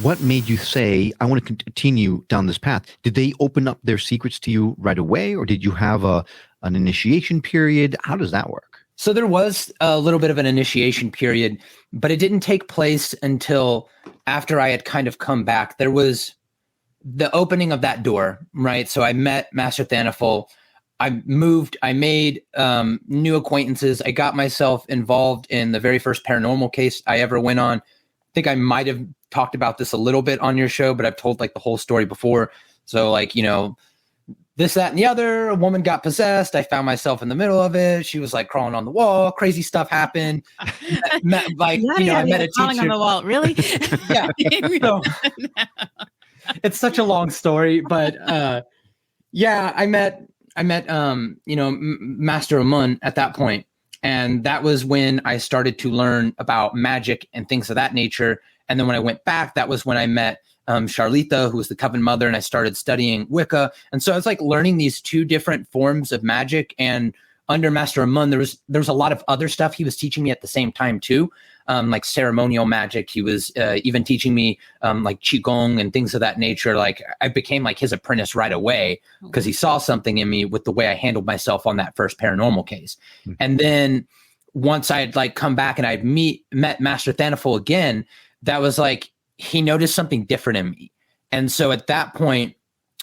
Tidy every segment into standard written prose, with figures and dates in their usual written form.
What made you say, I want to continue down this path? Did they open up their secrets to you right away, or did you have an initiation period? How does that work? So there was a little bit of an initiation period, but it didn't take place until after I had kind of come back. There was the opening of that door, right? So I met Master Thanaful. I moved, I made new acquaintances. I got myself involved in the very first paranormal case I ever went on. I think I might have talked about this a little bit on your show, but I've told like the whole story before. So like, you know, this, that, and the other, a woman got possessed. I found myself in the middle of it. She was like crawling on the wall. Crazy stuff happened. I met a crawling teacher. on the wall. Really? Yeah. So, it's such a long story, but yeah, I met Master Amun at that point. And that was when I started to learn about magic and things of that nature. And then when I went back, that was when I met Charlita, who was the Coven Mother, and I started studying Wicca. And so I was like learning these two different forms of magic. And under Master Amun, there was a lot of other stuff he was teaching me at the same time too, like ceremonial magic. He was even teaching me like Qigong and things of that nature. Like I became like his apprentice right away because he saw something in me with the way I handled myself on that first paranormal case. Mm-hmm. And then once I had like come back and I'd met Master Thanaful again, that was like, he noticed something different in me. And so at that point,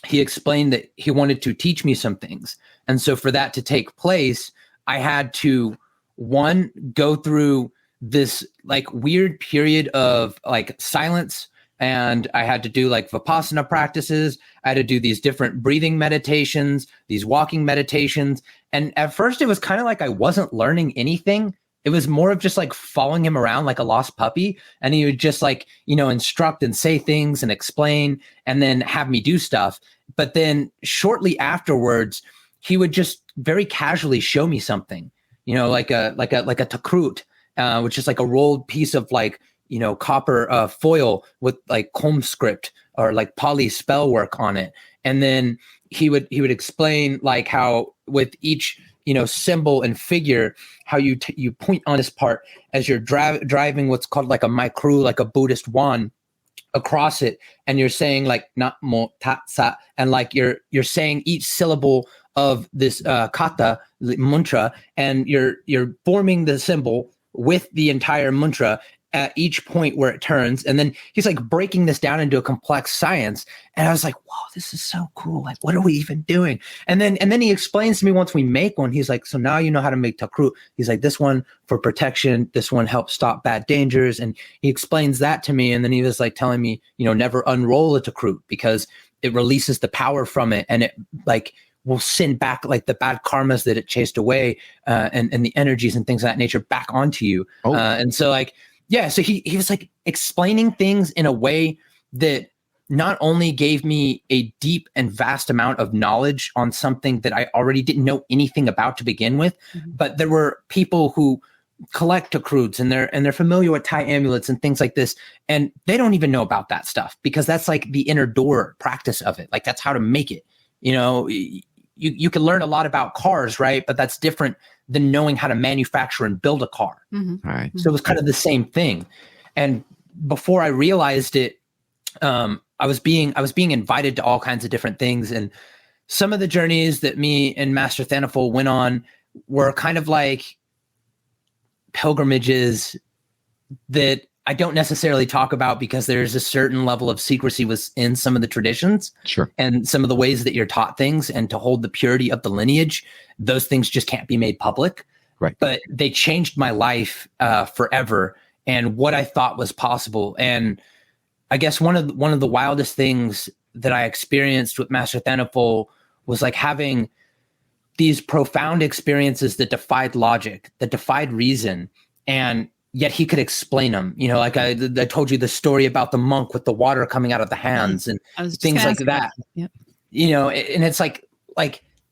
he explained that he wanted to teach me some things. And so for that to take place, I had to, one, go through this like weird period of like silence. And I had to do like Vipassana practices. I had to do these different breathing meditations, these walking meditations. And at first it was kind of like I wasn't learning anything. It was more of just like following him around like a lost puppy. And he would just like, you know, instruct and say things and explain and then have me do stuff. But then shortly afterwards, he would just very casually show me something, you know, like a takrut, which is like a rolled piece of like, you know, copper foil with like Kom script or like Pali spell work on it. And then he would explain like how with each, you know, symbol and figure, how you point on this part as you're driving what's called like a micro, like a Buddhist wand across it, and you're saying like Namo Tatsa, and like you're saying each syllable of this kata mantra, and you're forming the symbol with the entire mantra at each point where it turns. And then he's like breaking this down into a complex science. And I was like, whoa, this is so cool. Like, what are we even doing? And then he explains to me once we make one, he's like, so now you know how to make takrut. He's like, this one for protection, this one helps stop bad dangers. And he explains that to me. And then he was like telling me, you know, never unroll a takrut because it releases the power from it. And it like will send back like the bad karmas that it chased away and the energies and things of that nature back onto you. Oh. And so like, yeah, so he was like explaining things in a way that not only gave me a deep and vast amount of knowledge on something that I already didn't know anything about to begin with, but there were people who collect takruts and they're familiar with Thai amulets and things like this, and they don't even know about that stuff because that's like the inner door practice of it. Like that's how to make it. You know, you can learn a lot about cars, right? But that's different than knowing how to manufacture and build a car. Mm-hmm. Right. So it was kind of the same thing. And before I realized it, I was being invited to all kinds of different things. And some of the journeys that me and Master Thanaful went on were kind of like pilgrimages that I don't necessarily talk about because there's a certain level of secrecy within some of the traditions. Sure. And some of the ways that you're taught things, and to hold the purity of the lineage, those things just can't be made public. Right. But they changed my life forever and what I thought was possible. And I guess one of the wildest things that I experienced with Master Thanaful was like having these profound experiences that defied logic, that defied reason, and yet he could explain them. You know, like I told you the story about the monk with the water coming out of the hands and things like that. Yep. You know, and it's like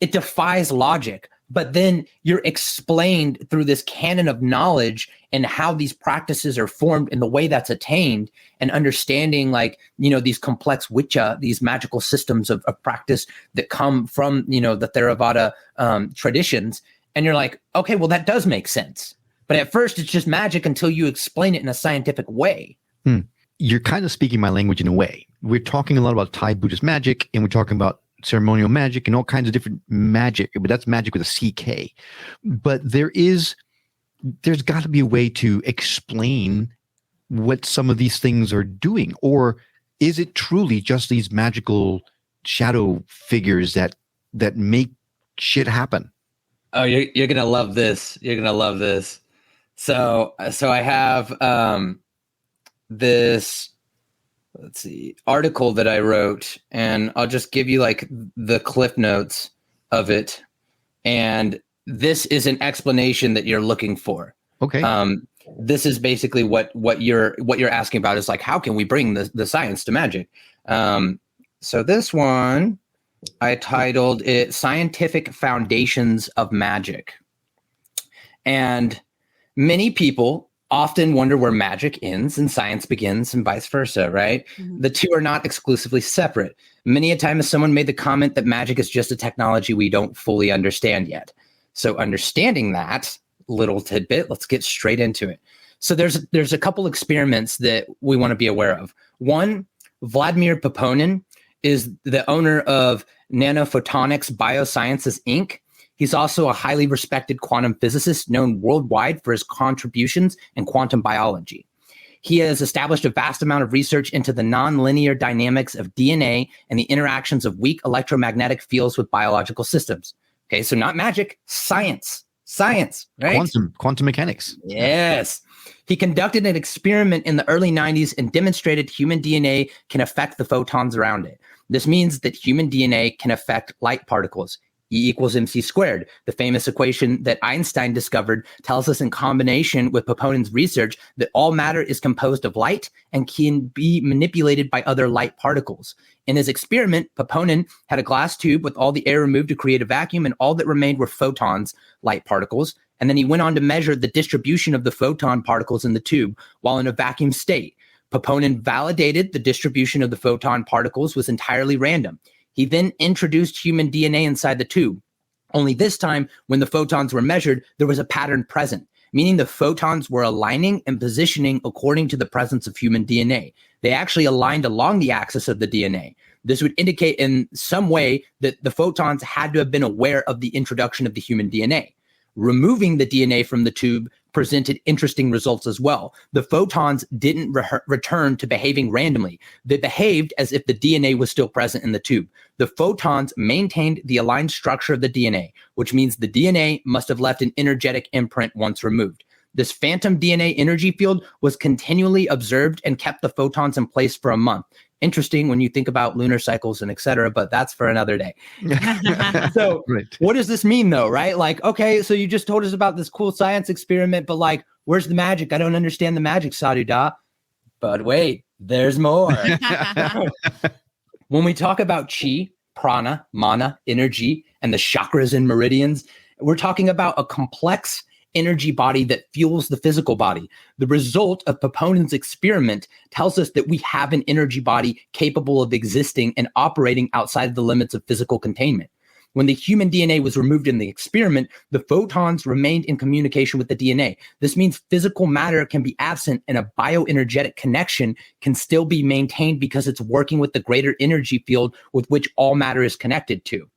it defies logic, but then you're explained through this canon of knowledge and how these practices are formed and the way that's attained, and understanding like, you know, these complex wicca, these magical systems of practice that come from, you know, the Theravada traditions. And you're like, okay, well, that does make sense. But at first, it's just magic until you explain it in a scientific way. you're kind of speaking my language in a way. We're talking a lot about Thai Buddhist magic, and we're talking about ceremonial magic and all kinds of different magic, but that's magic with a CK. But there's got to be a way to explain what some of these things are doing, or is it truly just these magical shadow figures that make shit happen? Oh, you're gonna love this. You're gonna love this. So I have this, let's see, article that I wrote, and I'll just give you like the cliff notes of it. And this is an explanation that you're looking for. Okay. This is basically what you're asking about, is like, how can we bring the science to magic? So this one, I titled it Scientific Foundations of Magic. And many people often wonder where magic ends and science begins, and vice versa, right? Mm-hmm. The two are not exclusively separate. Many a time has someone made the comment that magic is just a technology we don't fully understand yet. So understanding that little tidbit, let's get straight into it. So there's a couple experiments that we want to be aware of. One, Vladimir Poponin is the owner of Nanophotonics Biosciences, Inc. He's also a highly respected quantum physicist known worldwide for his contributions in quantum biology. He has established a vast amount of research into the nonlinear dynamics of DNA and the interactions of weak electromagnetic fields with biological systems. Okay, so not magic, science, right? Quantum mechanics. Yes. He conducted an experiment in the early 90s and demonstrated human DNA can affect the photons around it. This means that human DNA can affect light particles. E = mc squared. The famous equation that Einstein discovered tells us, in combination with Poponin's research, that all matter is composed of light and can be manipulated by other light particles. In his experiment, Poponin had a glass tube with all the air removed to create a vacuum, and all that remained were photons, light particles. And then he went on to measure the distribution of the photon particles in the tube while in a vacuum state. Poponin validated the distribution of the photon particles was entirely random. He then introduced human DNA inside the tube. Only this time, when the photons were measured, there was a pattern present, meaning the photons were aligning and positioning according to the presence of human DNA. They actually aligned along the axis of the DNA. This would indicate in some way that the photons had to have been aware of the introduction of the human DNA. Removing the DNA from the tube presented interesting results as well. The photons didn't return to behaving randomly. They behaved as if the DNA was still present in the tube. The photons maintained the aligned structure of the DNA, which means the DNA must have left an energetic imprint once removed. This phantom DNA energy field was continually observed and kept the photons in place for a month. Interesting when you think about lunar cycles and et cetera, but that's for another day. So right. What does this mean though, right? Like, okay, so you just told us about this cool science experiment, but like, where's the magic? I don't understand the magic, Sadhu Dah. But wait, there's more. When we talk about chi, prana, mana, energy, and the chakras and meridians, we're talking about a complex energy body that fuels the physical body. The result of Poponin's experiment tells us that we have an energy body capable of existing and operating outside the limits of physical containment. When the human DNA was removed in the experiment, the photons remained in communication with the DNA. This means physical matter can be absent and a bioenergetic connection can still be maintained because it's working with the greater energy field with which all matter is connected to.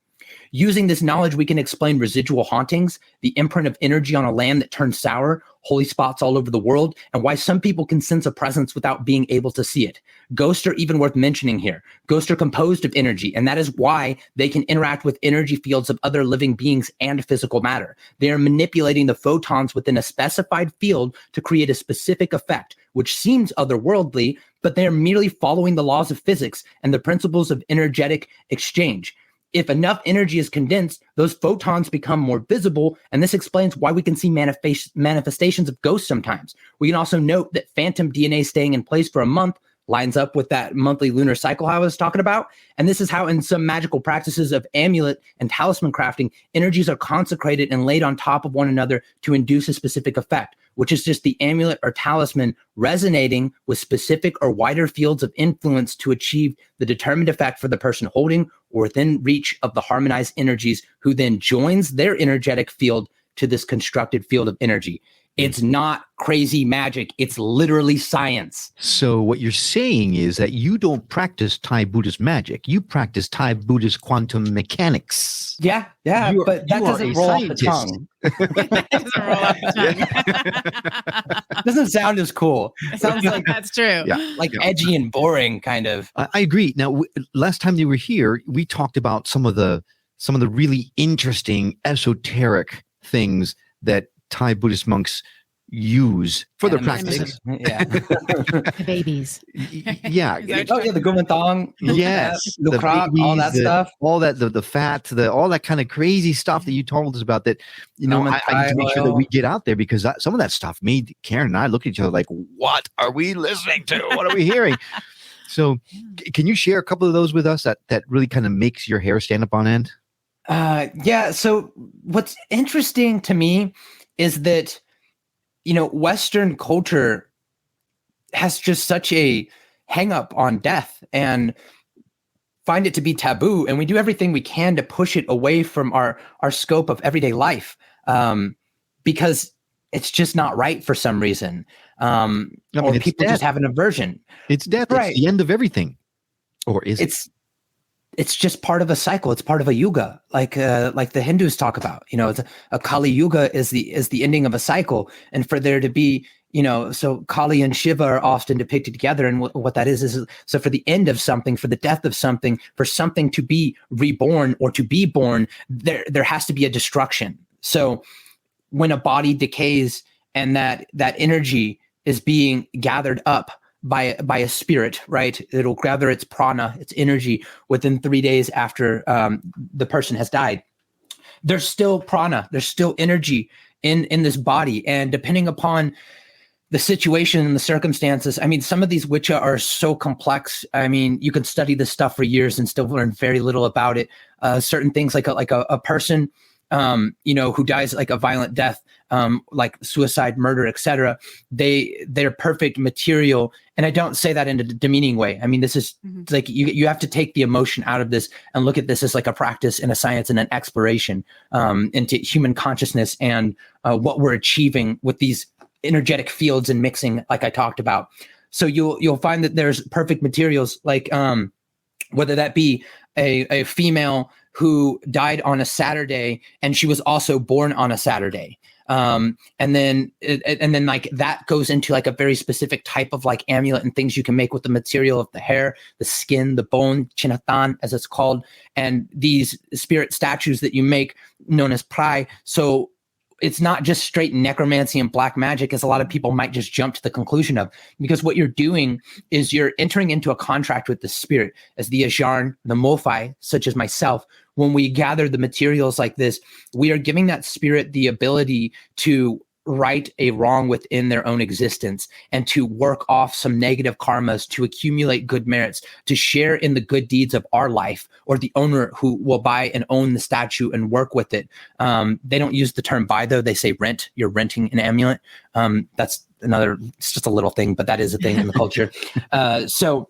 Using this knowledge, we can explain residual hauntings, the imprint of energy on a land that turns sour, holy spots all over the world, and why some people can sense a presence without being able to see it. Ghosts are even worth mentioning here. Ghosts are composed of energy, and that is why they can interact with energy fields of other living beings and physical matter. They are manipulating the photons within a specified field to create a specific effect, which seems otherworldly, but they are merely following the laws of physics and the principles of energetic exchange. If enough energy is condensed, those photons become more visible, and this explains why we can see manifestations of ghosts sometimes. We can also note that phantom DNA staying in place for a month lines up with that monthly lunar cycle I was talking about. And this is how in some magical practices of amulet and talisman crafting, energies are consecrated and laid on top of one another to induce a specific effect, which is just the amulet or talisman resonating with specific or wider fields of influence to achieve the determined effect for the person holding or within reach of the harmonized energies, who then joins their energetic field to this constructed field of energy. It's not crazy magic. It's literally science. So what you're saying is that you don't practice Thai Buddhist magic. You practice Thai Buddhist quantum mechanics. Yeah, but that doesn't roll off the tongue. Doesn't roll off the tongue. Doesn't sound as cool. It sounds like That's true. edgy and boring, kind of. I agree. Now, last time you were here, we talked about some of the really interesting esoteric things that Thai Buddhist monks use for their practices. Yeah. The babies. Yeah. The Gumantong. Yes. Lukrak, all that stuff. All that, the fat, all that kind of crazy stuff that you told us about that, I need to make sure that we get out there, because some of that stuff made Karen and I look at each other like, what are we listening to? What are we hearing? So can you share a couple of those with us that really kind of makes your hair stand up on end? So what's interesting to me is that, Western culture has just such a hang up on death and find it to be taboo. And we do everything we can to push it away from our scope of everyday life, because it's just not right for some reason. Or people just have an aversion. It's death. Right. It's the end of everything. Or is it? It's just part of a cycle. It's part of a yuga, like the Hindus talk about. It's a Kali Yuga is the ending of a cycle, and for there to be, so Kali and Shiva are often depicted together, and what that is so for the end of something, for the death of something, for something to be reborn or to be born, there has to be a destruction. So when a body decays and that energy is being gathered up by a spirit, right? It'll gather its prana, its energy, within 3 days after the person has died. There's still prana, there's still energy in this body. And depending upon the situation and the circumstances, some of these wicca are so complex. You can study this stuff for years and still learn very little about it. Certain things like a person who dies like a violent death, like suicide, murder, etc. They're perfect material. And I don't say that in a demeaning way. This is like, you have to take the emotion out of this and look at this as like a practice and a science and an exploration into human consciousness and what we're achieving with these energetic fields and mixing, like I talked about. So you'll find that there's perfect materials, like whether that be a female who died on a Saturday and she was also born on a Saturday. And then like that goes into like a very specific type of like amulet and things you can make with the material of the hair, the skin, the bone, chinatan, as it's called, and these spirit statues that you make known as prai. So it's not just straight necromancy and black magic, as a lot of people might just jump to the conclusion of, because what you're doing is you're entering into a contract with the spirit, as the Ajarn, the Mofai, such as myself. When we gather the materials like this, we are giving that spirit the ability to right a wrong within their own existence and to work off some negative karmas, to accumulate good merits, to share in the good deeds of our life, or the owner who will buy and own the statue and work with it. They don't use the term buy, though. They say rent. You're renting an amulet. That's it's just a little thing, but that is a thing in the culture. So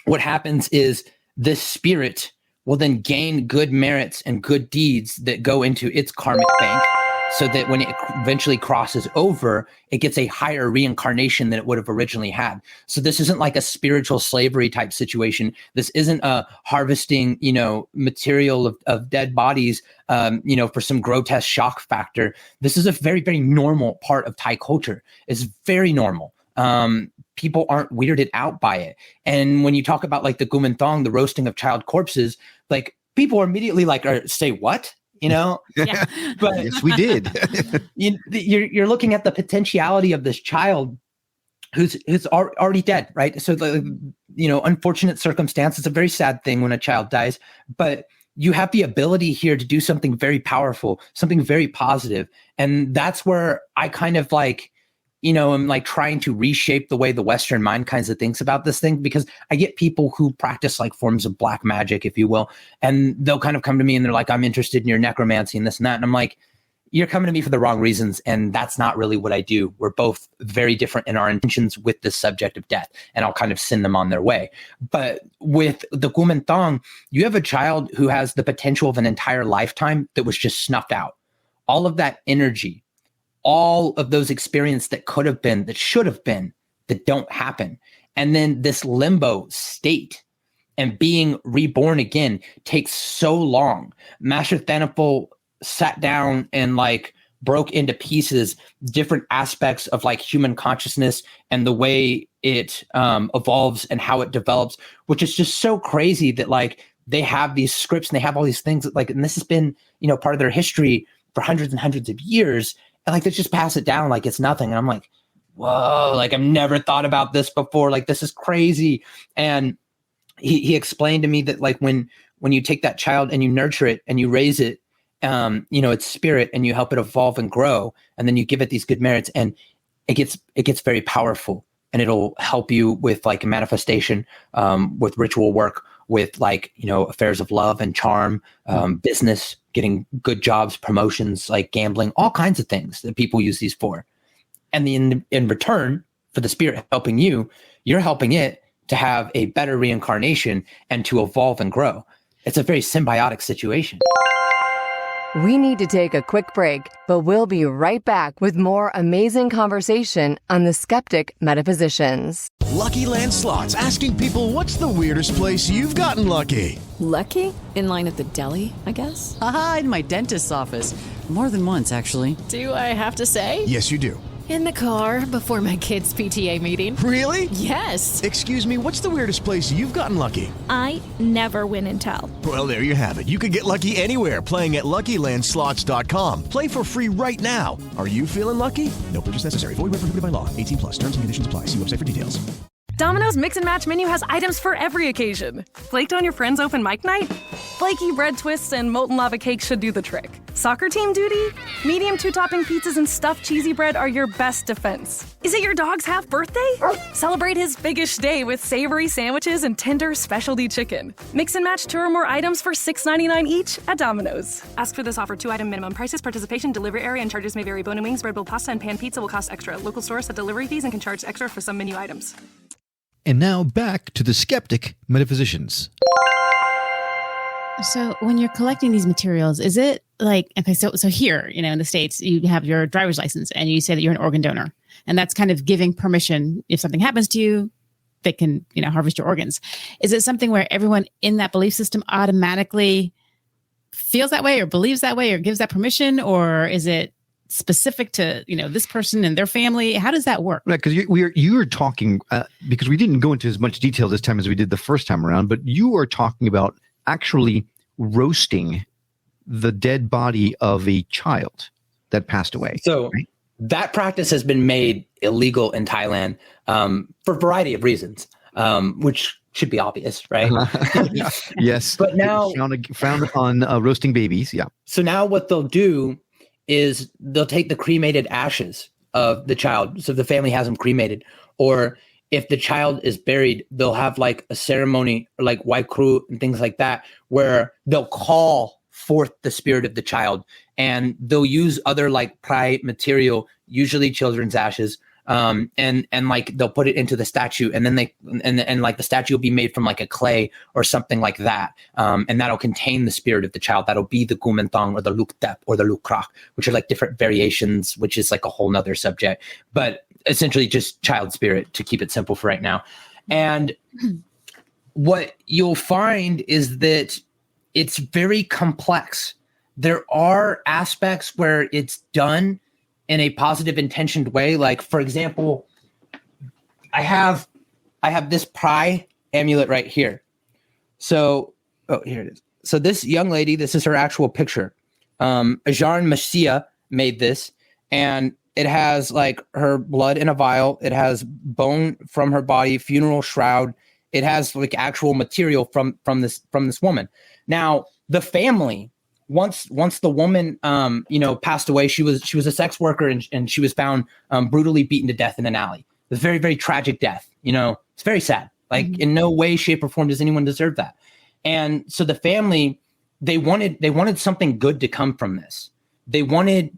what happens is this spirit will then gain good merits and good deeds that go into its karmic bank, so that when it eventually crosses over, it gets a higher reincarnation than it would have originally had. So this isn't like a spiritual slavery type situation. This isn't a harvesting, material of dead bodies, for some grotesque shock factor. This is a very, very normal part of Thai culture. It's very normal. People aren't weirded out by it. And when you talk about like the Gumantong, the roasting of child corpses, like people are immediately like, say what? Yeah. But yes, we did. You're looking at the potentiality of this child who's already dead, right? So, unfortunate circumstance. It's a very sad thing when a child dies, but you have the ability here to do something very powerful, something very positive. And that's where I kind of like, I'm like trying to reshape the way the Western mind kinds of thinks about this thing, because I get people who practice like forms of black magic, if you will, and they'll kind of come to me and they're like, I'm interested in your necromancy and this and that. And I'm like, you're coming to me for the wrong reasons. And that's not really what I do. We're both very different in our intentions with this subject of death, and I'll kind of send them on their way. But with the Gumantong, you have a child who has the potential of an entire lifetime that was just snuffed out. All of that energy, all of those experiences that could have been, that should have been, that don't happen. And then this limbo state and being reborn again takes so long. Master Thanapal sat down and like broke into pieces different aspects of like human consciousness and the way it evolves and how it develops, which is just so crazy that like they have these scripts and they have all these things that, like, and this has been, you know, part of their history for hundreds and hundreds of years. And like, they just pass it down like it's nothing. And I'm like, whoa, like I've never thought about this before. Like, this is crazy. And he explained to me that like when you take that child and you nurture it and you raise it, you know, its spirit, and you help it evolve and grow, and then you give it these good merits, and it gets very powerful, and it'll help you with like manifestation, with ritual work, with like, you know, affairs of love and charm, business, getting good jobs, promotions, like gambling, all kinds of things that people use these for. And in return for the spirit helping you, you're helping it to have a better reincarnation and to evolve and grow. It's a very symbiotic situation. We need to take a quick break, but we'll be right back with more amazing conversation on the Skeptic Metaphysicians. Lucky Land Slots, asking people, what's the weirdest place you've gotten lucky? Lucky? In line at the deli, I guess? Aha, in my dentist's office. More than once, actually. Do I have to say? Yes, you do. In the car before my kids' PTA meeting. Really? Yes. Excuse me, what's the weirdest place you've gotten lucky? I never win and tell. Well, there you have it. You can get lucky anywhere, playing at LuckyLandSlots.com. Play for free right now. Are you feeling lucky? No purchase necessary. Void where prohibited by law. 18 plus. Terms and conditions apply. See website for details. Domino's Mix and Match menu has items for every occasion. Flaked on your friend's open mic night? Flaky bread twists and molten lava cakes should do the trick. Soccer team duty? Medium two-topping pizzas and stuffed cheesy bread are your best defense. Is it your dog's half birthday? Celebrate his biggish day with savory sandwiches and tender specialty chicken. Mix and match 2 or more items for $6.99 each at Domino's. Ask for this offer. 2-item minimum prices, participation, delivery area, and charges may vary. Bone and wings, bread bowl pasta, and pan pizza will cost extra. Local stores set delivery fees and can charge extra for some menu items. And now back to the Skeptic Metaphysicians. So when you're collecting these materials, is it like, okay, so here, you know, in the States, you have your driver's license and you say that you're an organ donor, and that's kind of giving permission. If something happens to you, they can, you know, harvest your organs. Is it something where everyone in that belief system automatically feels that way or believes that way or gives that permission? Or is it specific to, you know, this person and their family? How does that work? Right, because you were talking, because we didn't go into as much detail this time as we did the first time around, but you are talking about actually roasting the dead body of a child that passed away. So right? That practice has been made illegal in Thailand for a variety of reasons, which should be obvious, right? Yes. But now found on roasting babies. Yeah. So now what they'll do is they'll take the cremated ashes of the child. So if the family has them cremated, or if the child is buried, they'll have like a ceremony like waikru and things like that, where they'll call forth the spirit of the child, and they'll use other like prai material, usually children's ashes, and like they'll put it into the statue, and then and like the statue will be made from like a clay or something like that, and that'll contain the spirit of the child. That'll be the kumentang or the luktep or the lukrak, which are like different variations, which is like a whole nother subject, but essentially just child spirit, to keep it simple for right now. And what you'll find is that it's very complex. There are aspects where it's done in a positive intentioned way. Like, for example, I have this prai amulet right here. So, here it is. So this young lady, this is her actual picture. Ajaran Mashia made this, and it has like her blood in a vial. It has bone from her body, funeral shroud. It has like actual material from this woman. Now, the family, once the woman passed away, she was a sex worker, and she was found brutally beaten to death in an alley. It was a very, very tragic death. You know, it's very sad. Like, in no way, shape, or form does anyone deserve that. And so the family, they wanted something good to come from this. They wanted,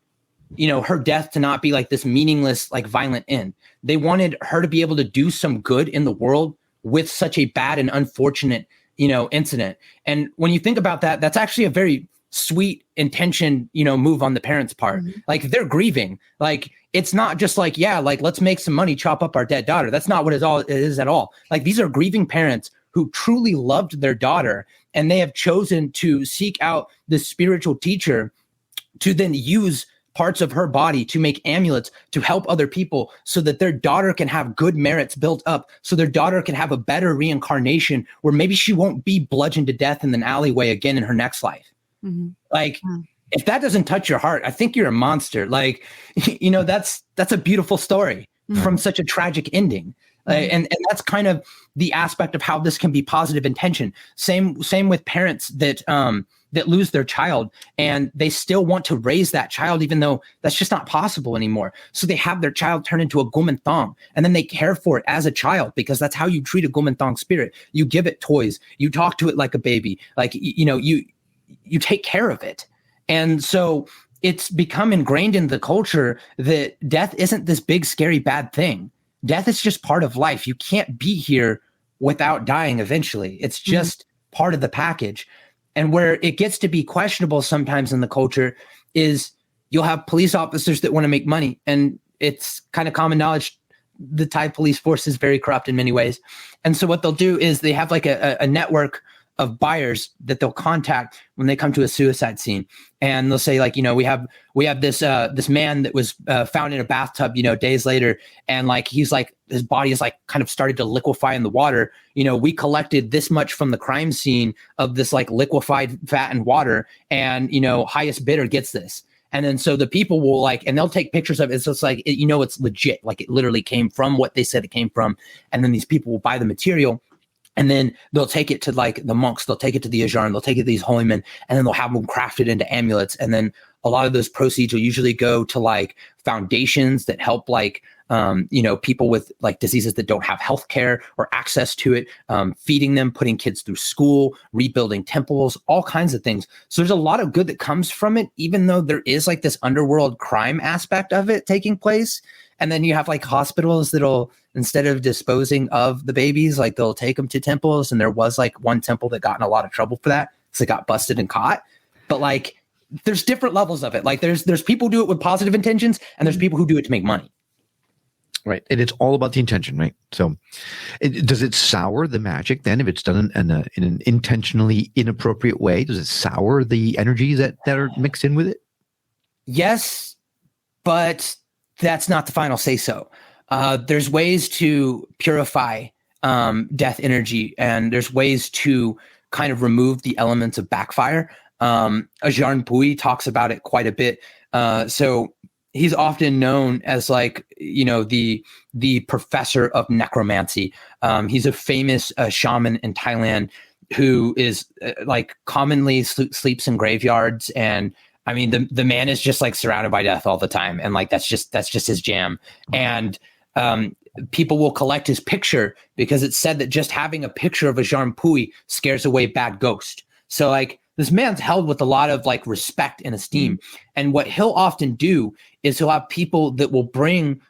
you know, her death to not be like this meaningless, like violent end. They wanted her to be able to do some good in the world with such a bad and unfortunate, you know, incident. And when you think about that, that's actually a very sweet intention, move on the parents' part. Like they're grieving. Like it's not just like, yeah, like let's make some money, chop up our dead daughter. That's not what it is at all. Like these are grieving parents who truly loved their daughter, and they have chosen to seek out this spiritual teacher to then use parts of her body to make amulets to help other people so that their daughter can have good merits built up, so their daughter can have a better reincarnation where maybe she won't be bludgeoned to death in an alleyway again in her next life. Like if that doesn't touch your heart, I think you're a monster. Like, that's a beautiful story from such a tragic ending. And that's kind of the aspect of how this can be positive intention. Same with parents that lose their child and they still want to raise that child, even though that's just not possible anymore. So they have their child turn into a Gomantang, and then they care for it as a child, because that's how you treat a Gomantang spirit. You give it toys, you talk to it like a baby, like, you take care of it. And so it's become ingrained in the culture that death isn't this big, scary, bad thing. Death is just part of life. You can't be here without dying eventually. It's just part of the package. And where it gets to be questionable sometimes in the culture is you'll have police officers that want to make money. And it's kind of common knowledge the Thai police force is very corrupt in many ways. And so what they'll do is they have like a network of buyers that they'll contact when they come to a suicide scene. And they'll say like, we have this man that was found in a bathtub, days later. And like, he's like, his body is like kind of started to liquefy in the water. We collected this much from the crime scene of this like liquefied fat and water, and, highest bidder gets this. And then so the people will like, and they'll take pictures of it. So it's like, it's legit. Like it literally came from what they said it came from. And then these people will buy the material. And then they'll take it to like the monks, they'll take it to the Ajarn, they'll take it to these holy men, and then they'll have them crafted into amulets. And then a lot of those proceeds will usually go to like foundations that help like, people with like diseases that don't have health care or access to it, feeding them, putting kids through school, rebuilding temples, all kinds of things. So there's a lot of good that comes from it, even though there is like this underworld crime aspect of it taking place. And then you have like hospitals that'll, instead of disposing of the babies, like they'll take them to temples. And there was like one temple that got in a lot of trouble for that because it got busted and caught. But like, there's different levels of it. Like there's people who do it with positive intentions, and there's people who do it to make money. Right. And it's all about the intention, right? So does it sour the magic then if it's done in an intentionally inappropriate way? Does it sour the energies that are mixed in with it? Yes, but that's not the final say so. There's ways to purify death energy, and there's ways to kind of remove the elements of backfire. Ajarn Bui talks about it quite a bit. So he's often known as like, the professor of necromancy. He's a famous shaman in Thailand who is like commonly sleeps in graveyards. And I mean, the man is just like surrounded by death all the time. And like, that's just his jam. And people will collect his picture because it's said that just having a picture of Ajarn Bui scares away bad ghosts. So like, this man's held with a lot of like respect and esteem. And what he'll often do is he'll have people that will bring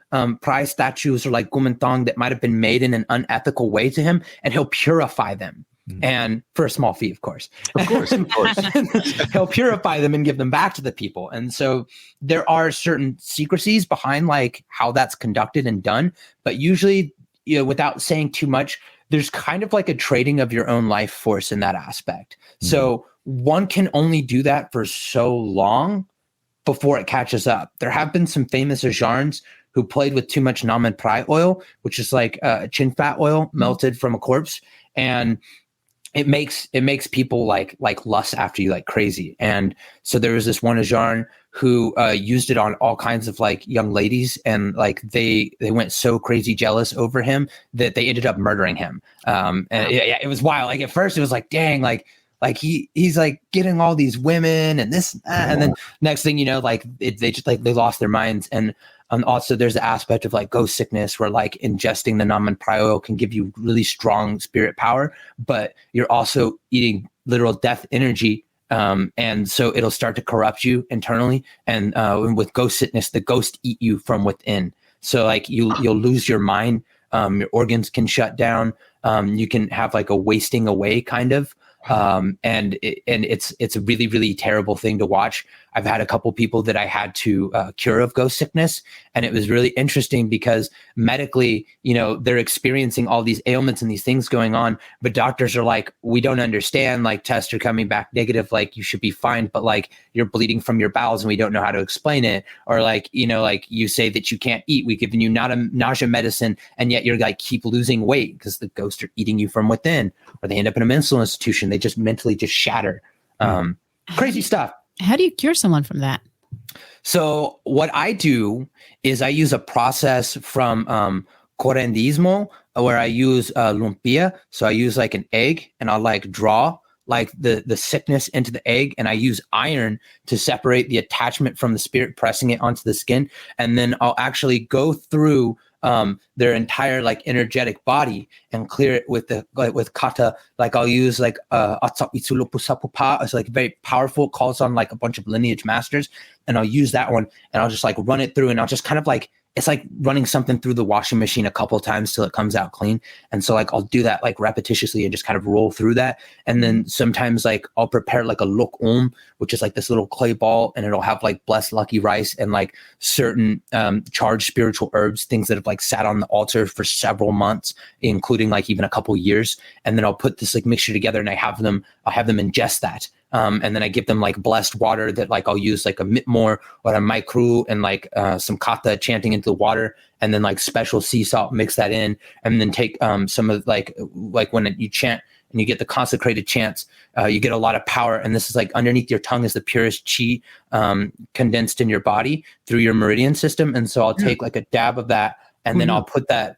prize statues or like Gomantang that might have been made in an unethical way to him, and he'll purify them. And for a small fee, of course. Of course. He'll purify them and give them back to the people. And so there are certain secrecies behind like how that's conducted and done. But usually, without saying too much, there's kind of like a trading of your own life force in that aspect. So one can only do that for so long before it catches up. There have been some famous Ajarns who played with too much Naman Prai oil, which is like chin fat oil melted from a corpse. And it makes people like lust after you like crazy. And so there was this one Ajarn who used it on all kinds of like young ladies, and like they went so crazy jealous over him that they ended up murdering him. And it was wild. Like at first it was like, dang, like he's like getting all these women and this and that. And then next thing you know, like they just like they lost their minds. And also there's the aspect of like ghost sickness where like ingesting the Naman Prai oil can give you really strong spirit power, but you're also eating literal death energy. And so it'll start to corrupt you internally. And with ghost sickness, the ghosts eat you from within. So like you'll lose your mind. Your organs can shut down. You can have like a wasting away kind of. And it's a really, really terrible thing to watch. I've had a couple people that I had to cure of ghost sickness, and it was really interesting because medically, they're experiencing all these ailments and these things going on, but doctors are like, we don't understand, like tests are coming back negative, like you should be fine, but like you're bleeding from your bowels and we don't know how to explain it. Or like, like you say that you can't eat, we've given you nausea medicine, and yet you're like keep losing weight because the ghosts are eating you from within, or they end up in a mental institution. They just mentally just shatter. Crazy stuff. How do you cure someone from that? So what I do is I use a process from corendismo, where I use lumpia. So I use like an egg, and I'll like draw like the sickness into the egg, and I use iron to separate the attachment from the spirit, pressing it onto the skin. And then I'll actually go through their entire like energetic body and clear it with kata. Like I'll use like it's like very powerful, calls on like a bunch of lineage masters, and I'll use that one, and I'll just like run it through, and I'll just kind of like, it's like running something through the washing machine a couple of times till it comes out clean. And so like I'll do that like repetitiously and just kind of roll through that. And then sometimes like I'll prepare like a lok which is like this little clay ball, and it'll have like blessed lucky rice and like certain charged spiritual herbs, things that have like sat on the altar for several months, including like even a couple years. And then I'll put this like mixture together, and I'll have them ingest that. And then I give them like blessed water that like I'll use like a mitmor or a maikru and like some kata chanting into the water, and then like special sea salt, mix that in, and then take some of like when you chant and you get the consecrated chants, you get a lot of power. And this is like underneath your tongue is the purest chi condensed in your body through your meridian system. And so I'll take like a dab of that, and then I'll put that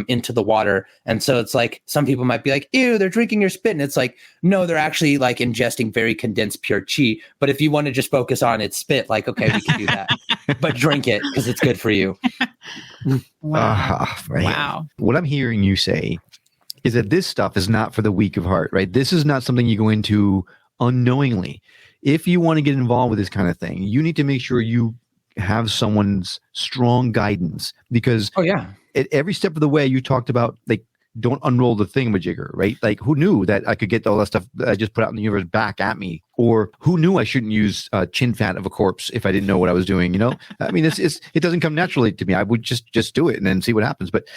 into the water. And so it's like, some people might be like, ew, they're drinking your spit. And it's like, no, they're actually like ingesting very condensed pure chi. But if you want to just focus on its spit, like, okay, we can do that, but drink it because it's good for you. Wow. Right. Wow. What I'm hearing you say is that this stuff is not for the weak of heart, right? This is not something you go into unknowingly. If you want to get involved with this kind of thing, you need to make sure you have someone's strong guidance, because at every step of the way you talked about, like, don't unroll the thingamajigger, right? Like, who knew that I could get all that stuff that I just put out in the universe back at me? Or who knew I shouldn't use chin fat of a corpse if I didn't know what I was doing, I mean, it doesn't come naturally to me. I would just do it and then see what happens. But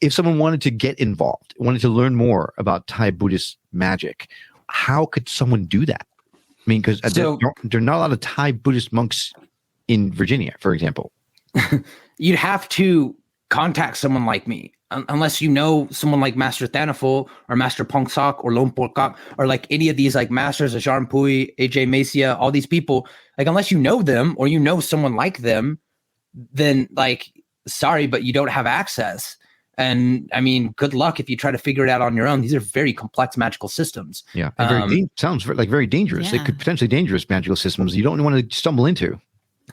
if someone wanted to get involved, wanted to learn more about Thai Buddhist magic, how could someone do that? I mean, because there are not a lot of Thai Buddhist monks in Virginia, for example. You'd have to contact someone like me, unless you know someone like Master Thanaful or Master Pongsak or Lom Porkak or like any of these like masters, Ajaran Pui, AJ Macia, all these people. Like, unless you know them or you know someone like them, then like, sorry, but you don't have access. And I mean, good luck if you try to figure it out on your own. These are very complex magical systems. Yeah, and sounds like very dangerous. Yeah. It could potentially dangerous magical systems you don't want to stumble into.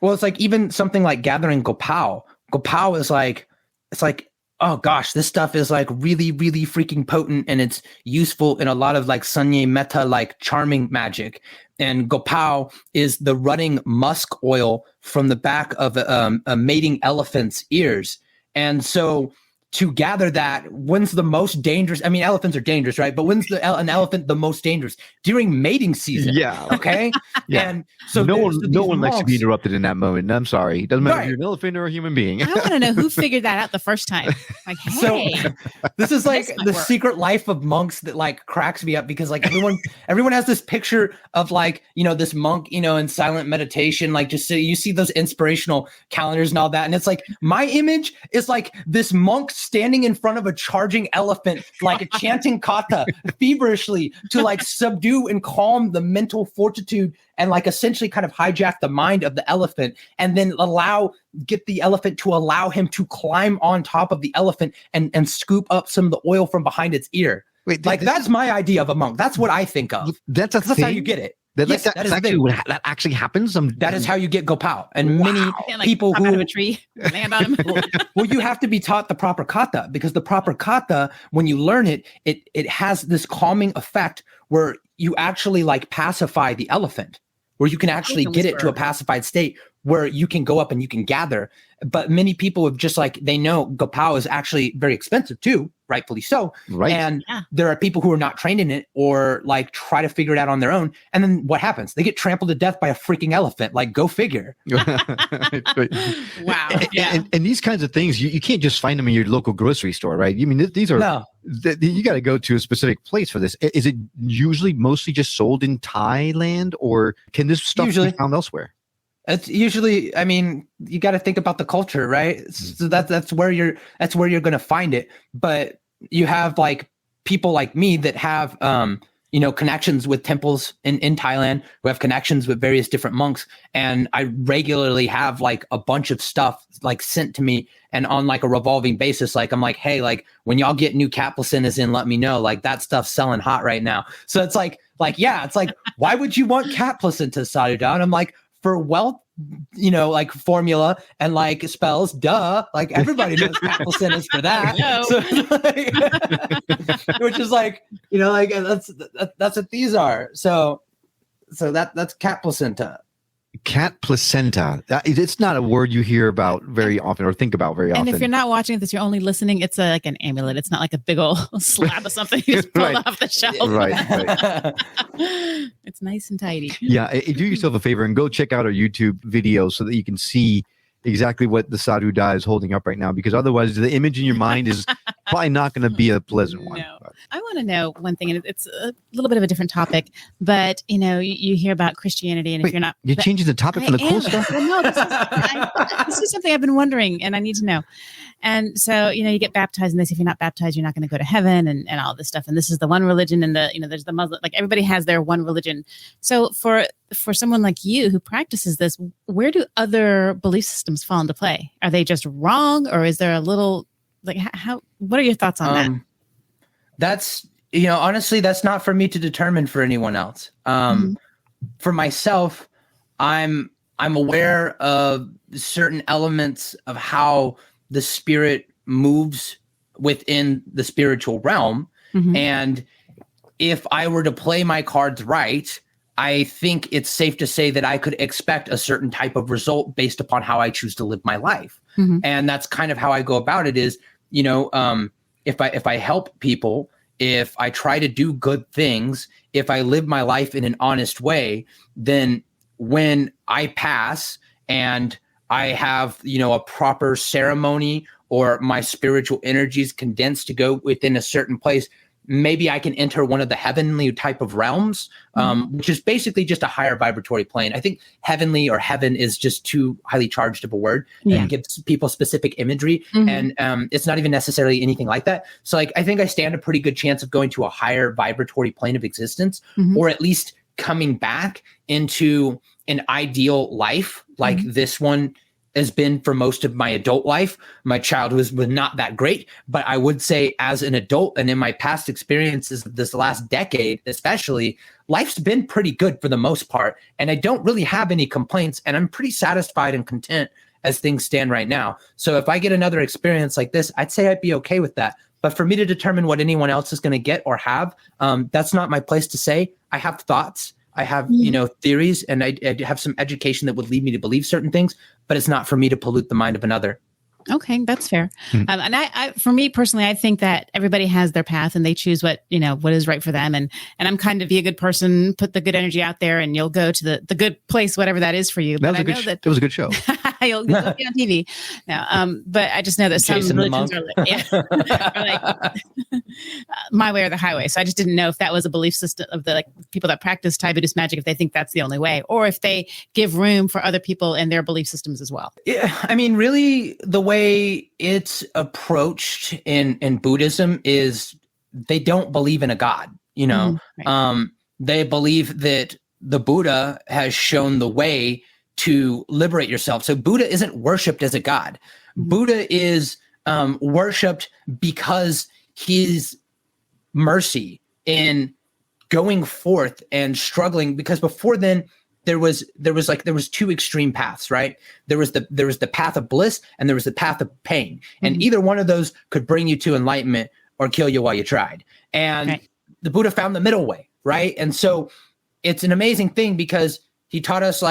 Well, it's like even something like gathering Gopal. Gopal is like, it's like, oh gosh, this stuff is like really, really freaking potent, and it's useful in a lot of like Sanye Metta, like charming magic. And Gopal is the running musk oil from the back of a mating elephant's ears. And so to gather that, when's the most dangerous? I mean, elephants are dangerous, right? But when's an elephant the most dangerous? During mating season. Yeah. Okay. Yeah. And so no one likes to be monks- interrupted in that moment. I'm sorry. It doesn't matter if Right. you're an elephant or a human being. I want to know who figured that out the first time. Like, hey, This is like This might the work. secret life of monks that like cracks me up, because like everyone has this picture of like, this monk, in silent meditation, like just so you see those inspirational calendars and all that. And it's like, my image is like this monk standing in front of a charging elephant, like chanting kata feverishly to like subdue and calm the mental fortitude and like essentially kind of hijack the mind of the elephant, and then get the elephant to allow him to climb on top of the elephant and scoop up some of the oil from behind its ear. Wait, Like, that's my idea of a monk. That's what I think of. That's a That's thing? how you get it. That's Yes, that is actually the thing. that actually happens. That is how you get Gopal. And many and, like, people hop out of who a tree, land on him. well, you have to be taught the proper kata, because the proper kata, when you learn it, it has this calming effect where you actually like pacify the elephant, where you can actually get it to a pacified state where you can go up and you can gather. But many people have just like, they know Gopal is actually very expensive too, rightfully so. Right. And there are people who are not trained in it or like try to figure it out on their own. And then what happens? They get trampled to death by a freaking elephant. Like, go figure. Wow. And these kinds of things, you can't just find them in your local grocery store, right? I mean, these are, you got to go to a specific place for this. Is it usually mostly just sold in Thailand, or can this stuff be found elsewhere? It's usually, I mean, you got to think about the culture, right? So that's where you're going to find it. But you have like people like me that have, connections with temples in Thailand, who have connections with various different monks. And I regularly have like a bunch of stuff like sent to me, and on like a revolving basis. Like, I'm like, hey, like when y'all get new cat placentas in, let me know. Like that stuff's selling hot right now. So it's like, it's like, why would you want cat placentas, Sadhu Dah? And I'm like, for wealth, like formula and like spells, duh. Like everybody knows cat placentas for that. So, which is like, that's what these are. So that's cat placenta. Cat placenta. It's not a word you hear about very often or think about very often. And if you're not watching this, you're only listening, it's like an amulet. It's not like a big old slab of something you just pull off the shelf. Right. It's nice and tidy. Yeah. Do yourself a favor and go check out our YouTube video so that you can see exactly what the Sadhu Dah is holding up right now, because otherwise the image in your mind is probably not going to be a pleasant one. No. I want to know one thing, and it's a little bit of a different topic, but you hear about Christianity, and if you're not, you're changing the topic from the cool stuff. Well, no, this is something I've been wondering, and I need to know. And so, you get baptized, and they say if you're not baptized, you're not going to go to heaven, and all this stuff. And this is the one religion, and there's the Muslim. Like everybody has their one religion. So for someone like you who practices this, where do other belief systems fall into play? Are they just wrong, or is there a little like how? What are your thoughts on that? That's honestly, that's not for me to determine for anyone else. For myself, I'm aware of certain elements of how the spirit moves within the spiritual realm. And if I were to play my cards right, I think it's safe to say that I could expect a certain type of result based upon how I choose to live my life. And that's kind of how I go about it is, if I help people, if I try to do good things, if I live my life in an honest way, then when I pass and I have, a proper ceremony or my spiritual energies condensed to go within a certain place, maybe I can enter one of the heavenly type of realms, which is basically just a higher vibratory plane. I think heavenly or heaven is just too highly charged of a word and gives people specific imagery. And it's not even necessarily anything like that. So like, I think I stand a pretty good chance of going to a higher vibratory plane of existence, or at least coming back into an ideal life like this one has been for most of my adult life. My childhood was not that great, but I would say as an adult and in my past experiences this last decade, especially, life's been pretty good for the most part. And I don't really have any complaints, and I'm pretty satisfied and content as things stand right now. So if I get another experience like this, I'd say I'd be okay with that. But for me to determine what anyone else is going to get or have, that's not my place to say. I have thoughts. I have, theories, and I have some education that would lead me to believe certain things, but it's not for me to pollute the mind of another. Okay, that's fair. And I, for me personally, I think that everybody has their path and they choose what is right for them. And I'm kind of be a good person, put the good energy out there, and you'll go to the good place, whatever that is for you. But that was a good show. You'll be on TV. No, but I just know that some religions are like my way or the highway. So I just didn't know if that was a belief system of the people that practice Thai Buddhist magic, if they think that's the only way, or if they give room for other people in their belief systems as well. Yeah, I mean, really, the way it's approached in Buddhism is they don't believe in a God. Right. They believe that the Buddha has shown the way to liberate yourself. So Buddha isn't worshipped as a god. Buddha is worshipped because his mercy in going forth and struggling. Because before then, there was two extreme paths, right? There was the path of bliss and there was the path of pain, and either one of those could bring you to enlightenment or kill you while you tried. And the Buddha found the middle way, right? And so it's an amazing thing because he taught us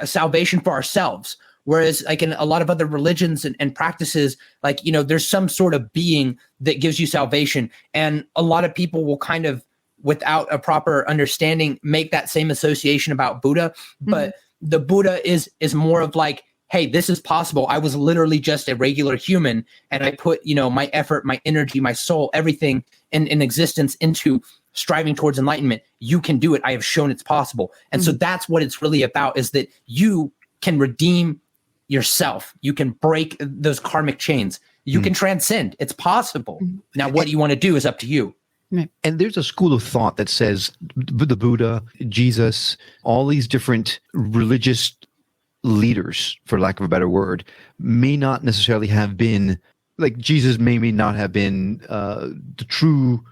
salvation for ourselves. Whereas like in a lot of other religions and practices, like, you know, there's some sort of being that gives you salvation. And a lot of people will kind of, without a proper understanding, make that same association about Buddha. But the Buddha is more of like, hey, this is possible. I was literally just a regular human, and I put, you know, my effort, my energy, my soul, everything in existence into striving towards enlightenment. You can do it. I have shown it's possible. And so that's what it's really about, is that you can redeem yourself. You can break those karmic chains. You can transcend. It's possible. Now, what you want to do is up to you. And there's a school of thought that says the Buddha, Jesus, all these different religious leaders, for lack of a better word, may not necessarily have been, like Jesus may not have been the true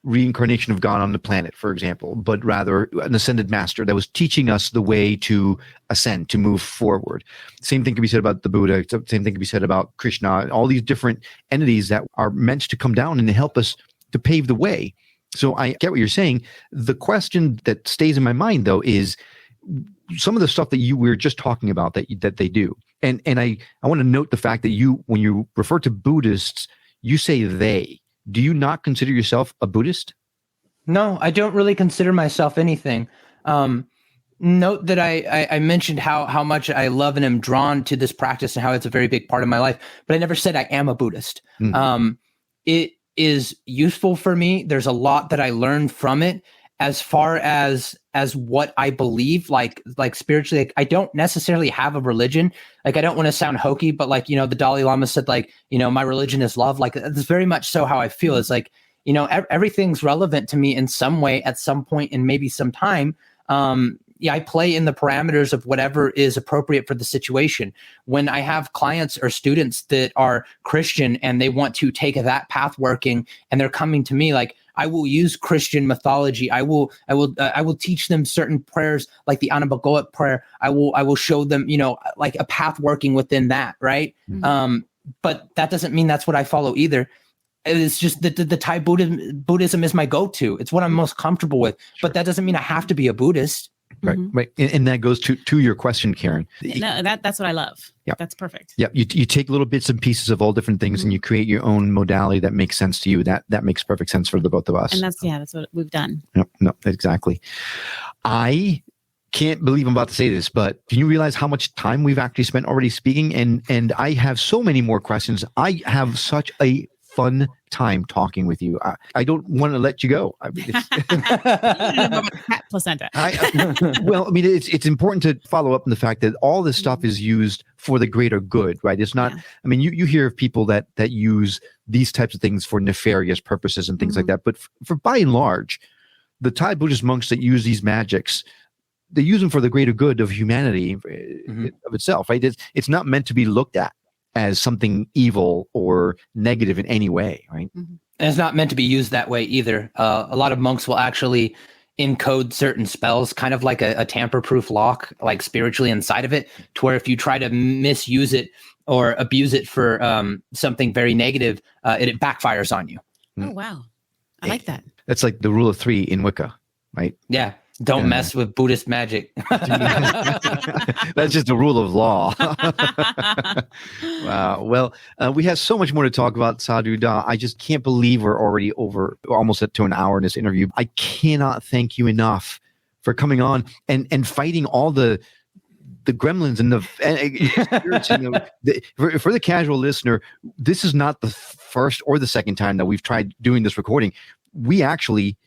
reincarnation of God on the planet, for example, but rather an ascended master that was teaching us the way to ascend, to move forward. Same thing can be said about the Buddha. Same thing can be said about Krishna, all these different entities that are meant to come down and help us to pave the way. So I get what you're saying. The question that stays in my mind, though, is some of the stuff that we were just talking about that they do. And I want to note the fact that when you refer to Buddhists, you say they. Do you not consider yourself a Buddhist? No, I don't really consider myself anything. Note that I mentioned how much I love and am drawn to this practice and how it's a very big part of my life, but I never said I am a Buddhist. It is useful for me. There's a lot that I learned from it. As far as what I believe, like spiritually, like, I don't necessarily have a religion. Like, I don't want to sound hokey, but like, you know, the Dalai Lama said, like, you know, my religion is love. Like, that's very much so how I feel. It's like, you know, everything's relevant to me in some way at some point and maybe some time. Yeah, I play in the parameters of whatever is appropriate for the situation. When I have clients or students that are Christian and they want to take that path working, and they're coming to me, like, I will use Christian mythology. I will teach them certain prayers, like the Anabagoic prayer. I will show them, you know, like a path working within that, right? But that doesn't mean that's what I follow either. It's just that the Thai Buddhism is my go-to. It's what I'm most comfortable with. But that doesn't mean I have to be a Buddhist. Right, right, and that goes to your question, Karen. No, that's what I love. Yeah, that's perfect. Yeah, you take little bits and pieces of all different things, and you create your own modality that makes sense to you. That makes perfect sense for the both of us. And that's what we've done. No, exactly. I can't believe I'm about to say this, but can you realize how much time we've actually spent already speaking? And I have so many more questions. I have such a fun time talking with you. I don't want to let you go. I mean, cat placenta. Well, I mean, it's important to follow up on the fact that all this stuff is used for the greater good, right? It's not. I mean, you hear of people that use these types of things for nefarious purposes and things like that. But for by and large, the Thai Buddhist monks that use these magics, they use them for the greater good of humanity of itself, right? It's not meant to be looked at as something evil or negative in any way, right? And it's not meant to be used that way either. A lot of monks will actually encode certain spells, kind of like a tamper-proof lock, like spiritually inside of it, to where if you try to misuse it or abuse it for something very negative, it backfires on you. Oh, wow. I like that. That's like the rule of 3 in Wicca, right? Yeah. Don't mess with Buddhist magic. That's just a rule of law. Wow. Well, we have so much more to talk about, Sadhu Dah. I just can't believe we're already almost to an hour in this interview. I cannot thank you enough for coming on and fighting all the gremlins and the spirits. For the casual listener, this is not the first or the second time that we've tried doing this recording. We actually,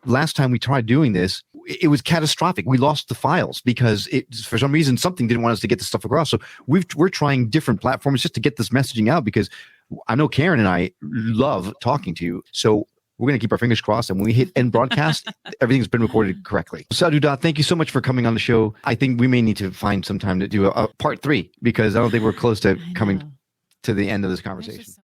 last time we tried doing this, it was catastrophic. We lost the files because for some reason, something didn't want us to get the stuff across. So we're trying different platforms just to get this messaging out, because I know Karen and I love talking to you. So we're going to keep our fingers crossed. And when we hit end broadcast, everything's been recorded correctly. Sadhu Dah, thank you so much for coming on the show. I think we may need to find some time to do a part 3, because I don't think we're close to coming to the end of this conversation.